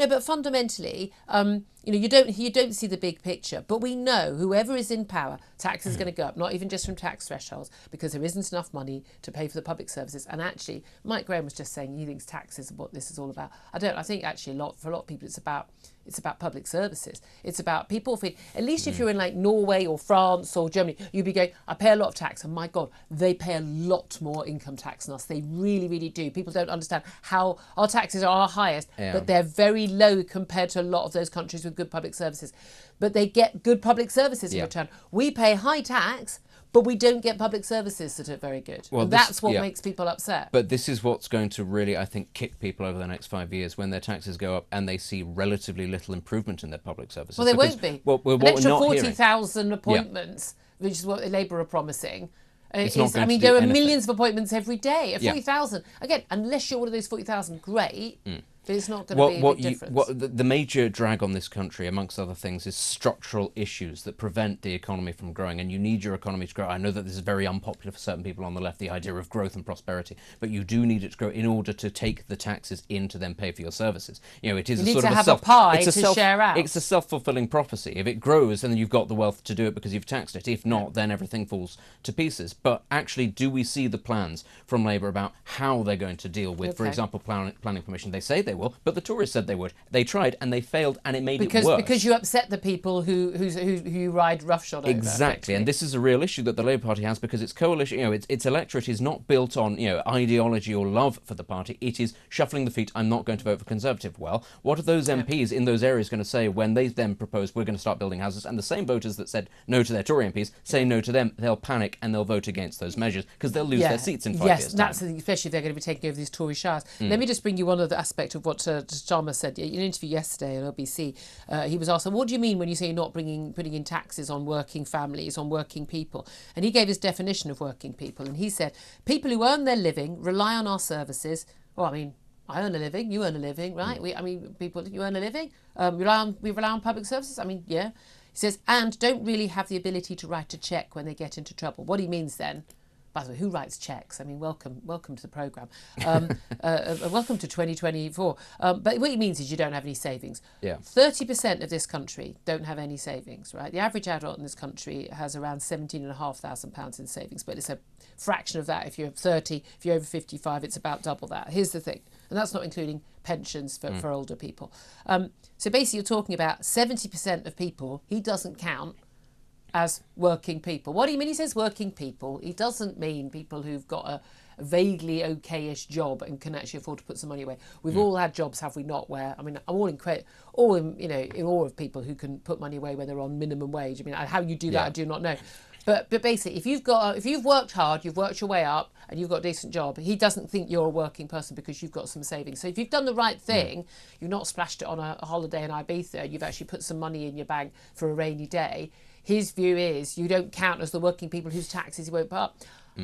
but fundamentally, you don't see the big picture. But we know whoever is in power, taxes are going to go up, not even just from tax thresholds, because there isn't enough money to pay for the public services. And actually, Mike Graham was just saying he thinks taxes are what this is all about. I don't. I think actually for a lot of people, it's about public services. It's about people at least if you're in like Norway or France or Germany, you'd be going, I pay a lot of tax, and my God, they pay a lot more income tax than us. They really, really do. People don't understand how our taxes are our highest, but they're very low compared to a lot of those countries with good public services. But they get good public services in return. We pay high tax, but we don't get public services that are very good. Well, and that's what makes people upset. But this is what's going to really, I think, kick people over the next 5 years when their taxes go up and they see relatively little improvement in their public services. Well, there won't be. Well, an extra 40,000 appointments, which is what Labour are promising. There are millions of appointments every day. At 40,000, again, unless you're one of those 40,000, great. But it's not going to be a big difference. The major drag on this country, amongst other things, is structural issues that prevent the economy from growing. And you need your economy to grow. I know that this is very unpopular for certain people on the left, the idea of growth and prosperity, but you do need it to grow in order to take the taxes in to then pay for your services. It is share out. It's a self-fulfilling prophecy. If it grows, then you've got the wealth to do it because you've taxed it. If not, then everything falls to pieces. But actually, do we see the plans from Labour about how they're going to deal with, for example, planning permission? They say they will, but the Tories said they would. They tried and they failed, and it made it worse. Because you upset the people who ride roughshod over. Exactly, and this is a real issue that the Labour Party has because its coalition, its electorate is not built on ideology or love for the party. It is shuffling the feet. I'm not going to vote for Conservative. Well, what are those MPs in those areas going to say when they then propose we're going to start building houses? And the same voters that said no to their Tory MPs say no to them. They'll panic and they'll vote against those measures because they'll lose their seats in 5 years' time. Yes, especially if they're going to be taking over these Tory shires. Let me just bring you one other aspect of what Starmer said in an interview yesterday on LBC. He was asked, what do you mean when you say you're not putting in taxes on working families, on working people? And he gave his definition of working people. And he said, people who earn their living, rely on our services. Well, I mean, I earn a living, you earn a living, right? People, you earn a living. We rely on public services. I mean, yeah. He says, and don't really have the ability to write a cheque when they get into trouble. What he means then, by the way, who writes cheques? I mean, welcome to the programme. Welcome to 2024. But what he means is you don't have any savings. 30% of this country don't have any savings, right? The average adult in this country has around £17,500 in savings, but it's a fraction of that. If you're 30, if you're over 55, it's about double that. Here's the thing, and that's not including pensions for older people. So basically, you're talking about 70% of people he doesn't count as working people. What do you mean he says working people? He doesn't mean people who've got a vaguely okayish job and can actually afford to put some money away. We've all had jobs, have we not, where, I mean, I'm all in awe of people who can put money away when they're on minimum wage. I mean, how you do that, I do not know. But basically, if you've worked hard, you've worked your way up, and you've got a decent job, he doesn't think you're a working person because you've got some savings. So if you've done the right thing, you've not splashed it on a holiday in Ibiza, you've actually put some money in your bank for a rainy day. His view is you don't count as the working people whose taxes he won't put up.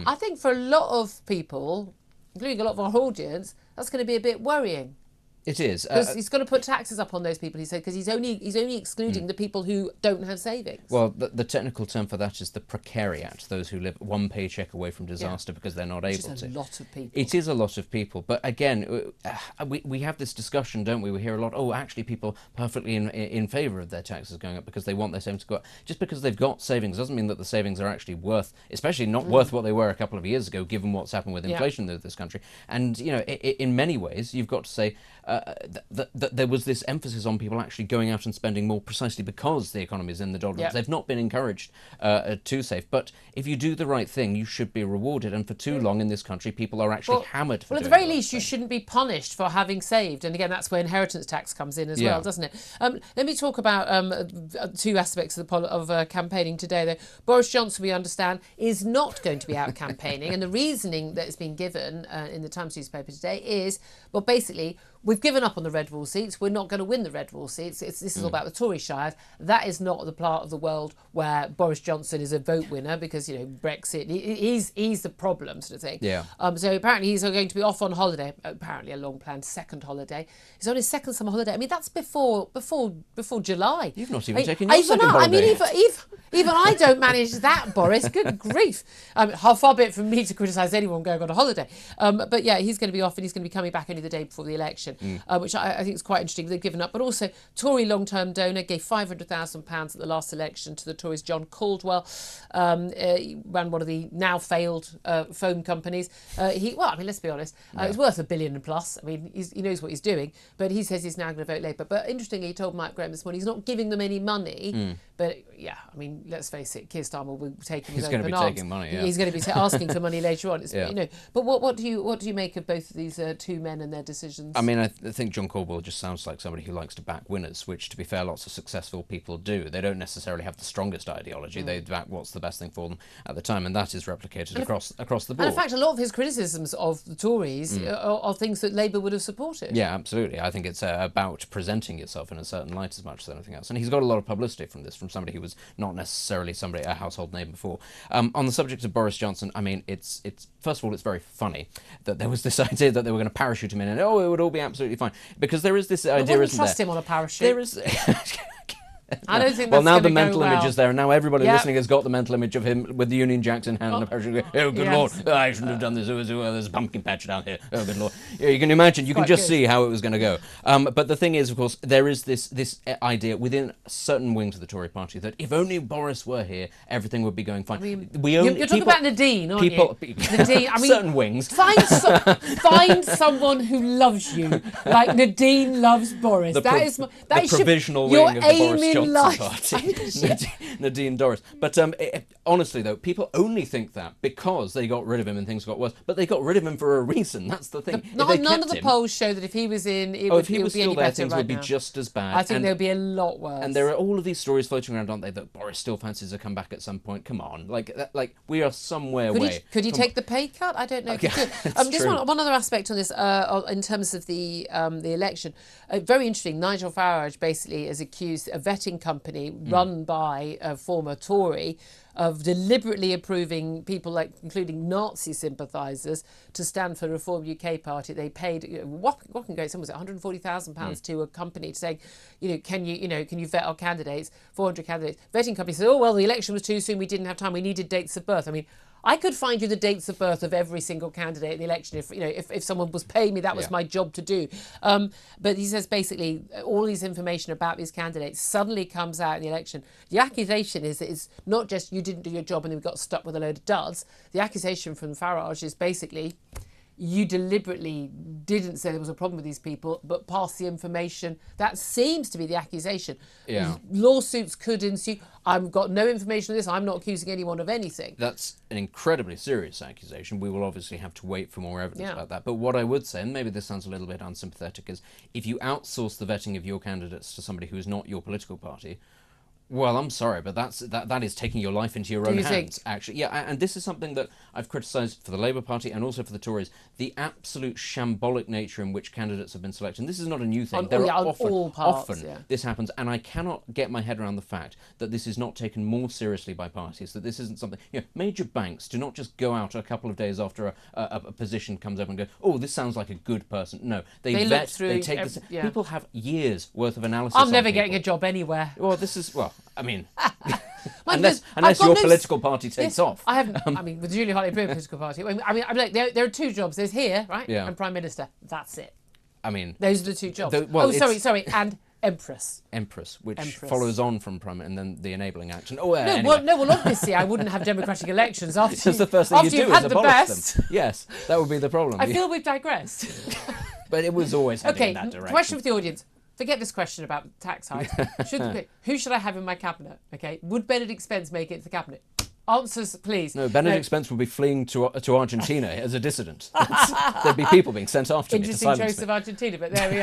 I think for a lot of people, including a lot of our audience, that's going to be a bit worrying. It is. Because he's going to put taxes up on those people, he said, because he's only excluding the people who don't have savings. Well, the technical term for that is the precariat, those who live one paycheck away from disaster because they're not able to. Which is a lot of people. It is a lot of people. But again, we have this discussion, don't we? We hear a lot, actually people perfectly in favour of their taxes going up because they want their savings to go up. Just because they've got savings doesn't mean that the savings are actually worth, especially not worth what they were a couple of years ago, given what's happened with inflation in this country. And, in many ways, you've got to say, that there was this emphasis on people actually going out and spending more precisely because the economy is in the doldrums. They've not been encouraged to save. But if you do the right thing, you should be rewarded. And for too long in this country, people are actually hammered for doing at the very least, you shouldn't be punished for having saved. And again, that's where inheritance tax comes in as well, doesn't it? Let me talk about two aspects of campaigning today. Though Boris Johnson, we understand, is not going to be out campaigning. And the reasoning that has been given in the Times newspaper today is, well, basically, we've given up on the red wall seats. We're not going to win the red wall seats. This is all about the Tory shires. That is not the part of the world where Boris Johnson is a vote winner because, Brexit, he's the problem sort of thing. So apparently he's going to be off on holiday, apparently a long-planned second holiday. He's on his second summer holiday. I mean, that's before July. You've not even taken your second holiday. I mean, even I don't manage that, Boris. Good grief. How far be it from me to criticise anyone going on a holiday. But yeah, he's going to be off and he's going to be coming back only the day before the election. election, which I think is quite interesting. They've given up. But also, Tory long-term donor gave £500,000 at the last election to the Tories. John Caldwell he ran one of the now failed phone companies. Let's be honest, it's worth $1 billion plus. I mean, he knows what he's doing, but he says he's now going to vote Labour. But interestingly, he told Mike Graham this morning he's not giving them any money. But yeah, I mean, let's face it, Keir Starmer will take him with open arms. He's going to be taking money. Yeah. He's going to be asking for money later on. But what do you make of both of these two men and their decisions? I mean, I think John Caldwell just sounds like somebody who likes to back winners, which, to be fair, lots of successful people do. They don't necessarily have the strongest ideology. They back what's the best thing for them at the time, and that is replicated across the board. And in fact, a lot of his criticisms of the Tories are things that Labour would have supported. Yeah, absolutely. I think it's about presenting yourself in a certain light as much as anything else. And he's got a lot of publicity from this, from somebody who was not necessarily a household name before. On the subject of Boris Johnson, I mean, it's first of all, it's very funny that there was this idea that they were going to parachute him in and, it would all be absolutely fine. Because there is this idea, isn't there? I wouldn't trust him on a parachute. There is... I don't think well, that's now the go mental well. image is there, and now everybody listening has got the mental image of him with the Union Jacks in hand and a parachute going, oh, good Lord, I shouldn't have done this. There's a pumpkin patch down here. Oh, good Lord. Yeah, you can imagine, you can just see how it was going to go. But the thing is, of course, there is this idea within certain wings of the Tory party that if only Boris were here, everything would be going fine. I mean, you're talking about Nadine, aren't you? Nadine, I mean, certain wings. Find someone who loves you, like Nadine loves Boris. That is the provisional wing of the Boris Johnson party. Nadine Dorris. But honestly, though, people only think that because they got rid of him and things got worse. But they got rid of him for a reason. That's the thing. None of the polls show that if he was in, it would be any better. Things would be just as bad. I think they would be a lot worse. And there are all of these stories floating around, aren't they, that Boris still fancies a comeback at some point. Come on, like we are somewhere away. Could he take the pay cut? I don't know. Just one other aspect on this, in terms of the election. Very interesting. Nigel Farage basically is accused a vetting company run by a former Tory of deliberately approving people, including Nazi sympathisers, to stand for the Reform UK party. They paid whopping great sum, was it £140,000 to a company saying, can you vet our candidates, 400 candidates. Vetting company said, oh well, the election was too soon, we didn't have time, we needed dates of birth. I mean, I could find you the dates of birth of every single candidate in the election if someone was paying me. That was my job to do. But he says basically all these information about these candidates suddenly comes out in the election. The accusation is that it's not just you didn't do your job and then we got stuck with a load of duds. The accusation from Farage is basically you deliberately didn't say there was a problem with these people, but passed the information. That seems to be the accusation. Yeah. Lawsuits could ensue. I've got no information on this. I'm not accusing anyone of anything. That's an incredibly serious accusation. We will obviously have to wait for more evidence about that. But what I would say, and maybe this sounds a little bit unsympathetic, is if you outsource the vetting of your candidates to somebody who is not your political party, well, I'm sorry, but that is taking your life into your own hands, actually. Yeah, and this is something that I've criticised for the Labour Party and also for the Tories, the absolute shambolic nature in which candidates have been selected. And this is not a new thing. Often this happens, and I cannot get my head around the fact that this is not taken more seriously by parties, that this isn't something... major banks do not just go out a couple of days after a position comes up and go, oh, this sounds like a good person. No, they vet, they take this... People have years' worth of analysis I'm never getting a job anywhere. Well, this is... Well, I mean, unless your political party takes off. I haven't. I mean, with the Hartley-Brewer political party. I mean, there are two jobs. There's here, right? Yeah. And Prime Minister. That's it. I mean, those are the two jobs. Sorry, and Empress. Which follows on from Prime and then the Enabling Act. And, anyway. Well, obviously, I wouldn't have democratic elections after That's the first thing you do is abolish them. Yes, that would be the problem. I feel we've digressed. But it was always heading in that direction. Question for the audience. Forget this question about tax hikes. Who should I have in my cabinet? Okay, would Benedict Spence make it to the cabinet? Answers, please. No, Benedict Spence would be fleeing to Argentina as a dissident. There'd be people being sent after me to silence me. Interesting choice of Argentina, but there we are.